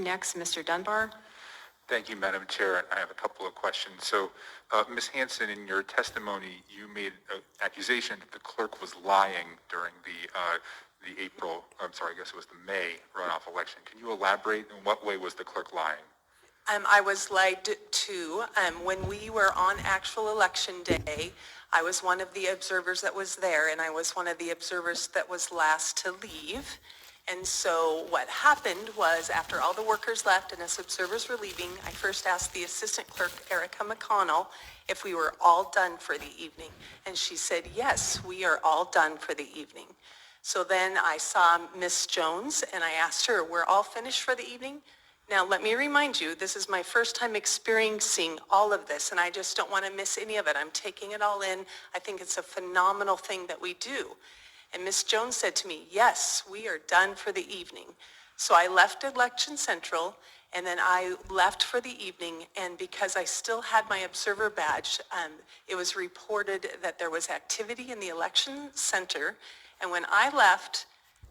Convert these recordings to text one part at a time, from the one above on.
next, Mr. Dunbar. Thank you, Madam Chair. I have a couple of questions. So, Ms. Hanson, in your testimony, you made an accusation that the clerk was lying during the April, I'm sorry, I guess it was the May runoff election. Can you elaborate in what way was the clerk lying? I was lied to. When we were on actual election day, I was one of the observers that was there, and I was one of the observers that was last to leave. And so what happened was, after all the workers left and us observers were leaving, I first asked the assistant clerk, Erica McConnell, if we were all done for the evening. And she said, yes, we are all done for the evening. So then I saw Miss Jones, and I asked her, we're all finished for the evening? Now, let me remind you, this is my first time experiencing all of this, and I just don't want to miss any of it. I'm taking it all in. I think it's a phenomenal thing that we do. And Ms. Jones said to me, yes, we are done for the evening. So I left Election Central, and then I left for the evening, and because I still had my observer badge, it was reported that there was activity in the election center, and when I left,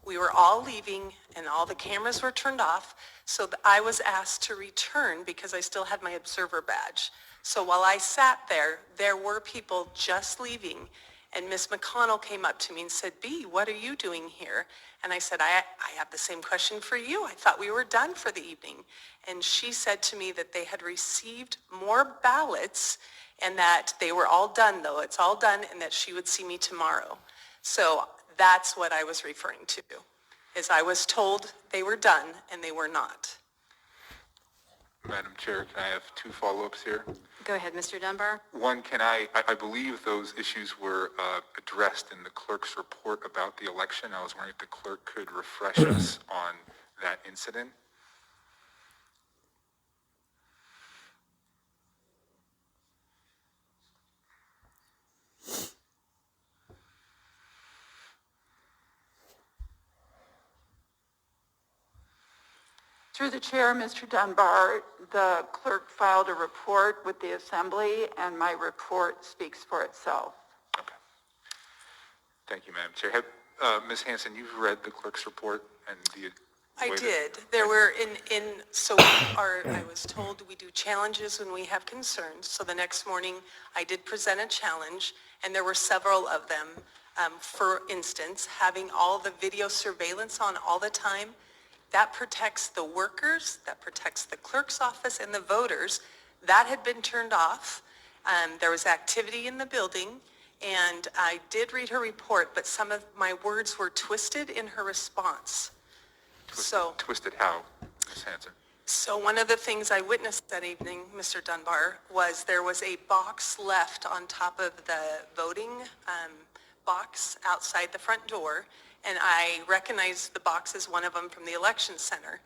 we were all leaving and all the cameras were turned off, so I was asked to return because I still had my observer badge. So while I sat there, there were people just leaving, and Ms. McConnell came up to me and said, B, what are you doing here? And I said, I have the same question for you. I thought we were done for the evening. And she said to me that they had received more ballots and that they were all done, though. It's all done, and that she would see me tomorrow. So that's what I was referring to, is I was told they were done and they were not. Madam Chair, can I have two follow-ups here? Go ahead, Mr. Dunbar. One, I believe those issues were addressed in the clerk's report about the election. I was wondering if the clerk could refresh us on that incident. Through the chair, Mr. Dunbar, the clerk filed a report with the Assembly, and my report speaks for itself. Okay. Thank you, Madam Chair. Ms. Hanson, you've read the clerk's report and the... I did. There were I was told we do challenges when we have concerns. So the next morning I did present a challenge, and there were several of them. For instance, having all the video surveillance on all the time, that protects the workers, that protects the clerk's office and the voters. That had been turned off. There was activity in the building, and I did read her report, but some of my words were twisted in her response. Twisted how, Ms. Hanson? So one of the things I witnessed that evening, Mr. Dunbar, was there was a box left on top of the voting box outside the front door, and I recognized the box as one of them from the election center.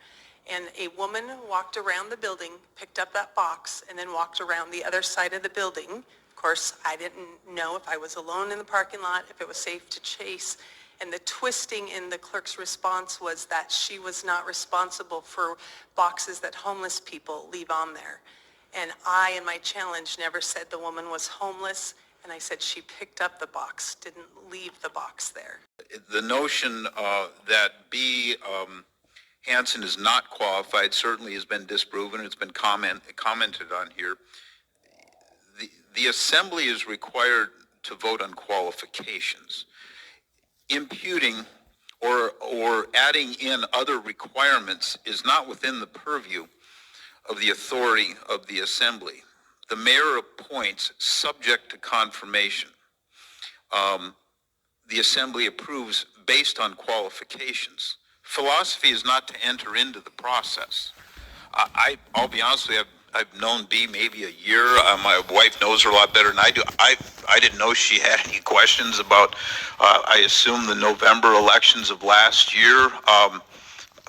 And a woman walked around the building, picked up that box, and then walked around the other side of the building. Of course, I didn't know if I was alone in the parking lot, if it was safe to chase. And the twisting in the clerk's response was that she was not responsible for boxes that homeless people leave on there. And I, in my challenge, never said the woman was homeless, and I said she picked up the box, didn't leave the box there. The notion that B. Hanson is not qualified certainly has been disproven. It's been commented on here. The Assembly is required to vote on qualifications. Imputing or adding in other requirements is not within the purview of the authority of the Assembly. The mayor appoints subject to confirmation. The Assembly approves based on qualifications. Philosophy is not to enter into the process. I'll be honest with you, I've known Bee maybe a year. My wife knows her a lot better than I do. I didn't know she had any questions about, I assume, the November elections of last year.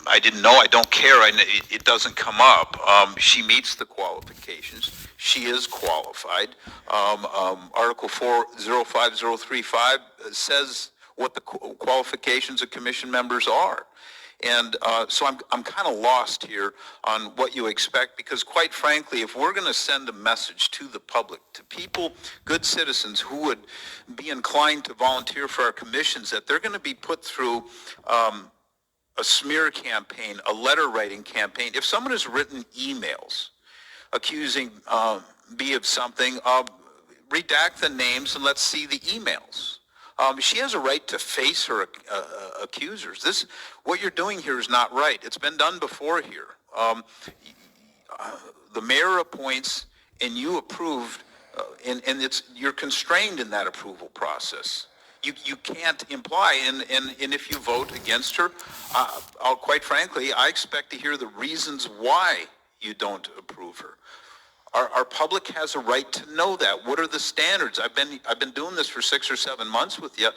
I didn't know. I don't care. It doesn't come up. She meets the qualifications. She is qualified. Article 405035 says what the qualifications of commission members are. And so I'm kind of lost here on what you expect, because quite frankly, if we're going to send a message to the public, to people, good citizens who would be inclined to volunteer for our commissions, that they're going to be put through a a smear campaign, a letter writing campaign. If someone has written emails accusing B of something, redact the names and let's see the emails. She has a right to face her accusers. What you're doing here is not right. It's been done before here. The mayor appoints and you approved, and you're constrained in that approval process. You can't imply, and if you vote against her, quite frankly, I expect to hear the reasons why you don't approve her. Our public has a right to know that. What are the standards? I've been doing this for 6 or 7 months with you,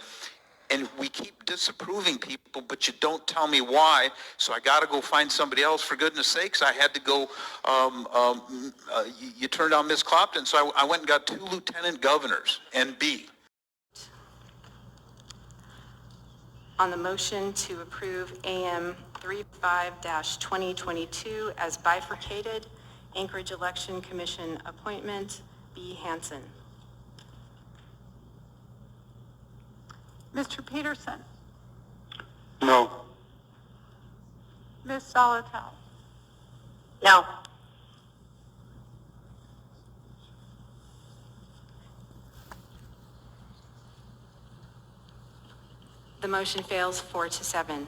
and we keep disapproving people, but you don't tell me why. So I got to go find somebody else. For goodness sakes, I had to go. You turned down Ms. Clopton, so I went and got 2 lieutenant governors and B. On the motion to approve AM 35-2022 as bifurcated, Anchorage Election Commission appointment, B. Hansen. Mr. Peterson? No. Ms. Solotel? No. The motion fails 4-7.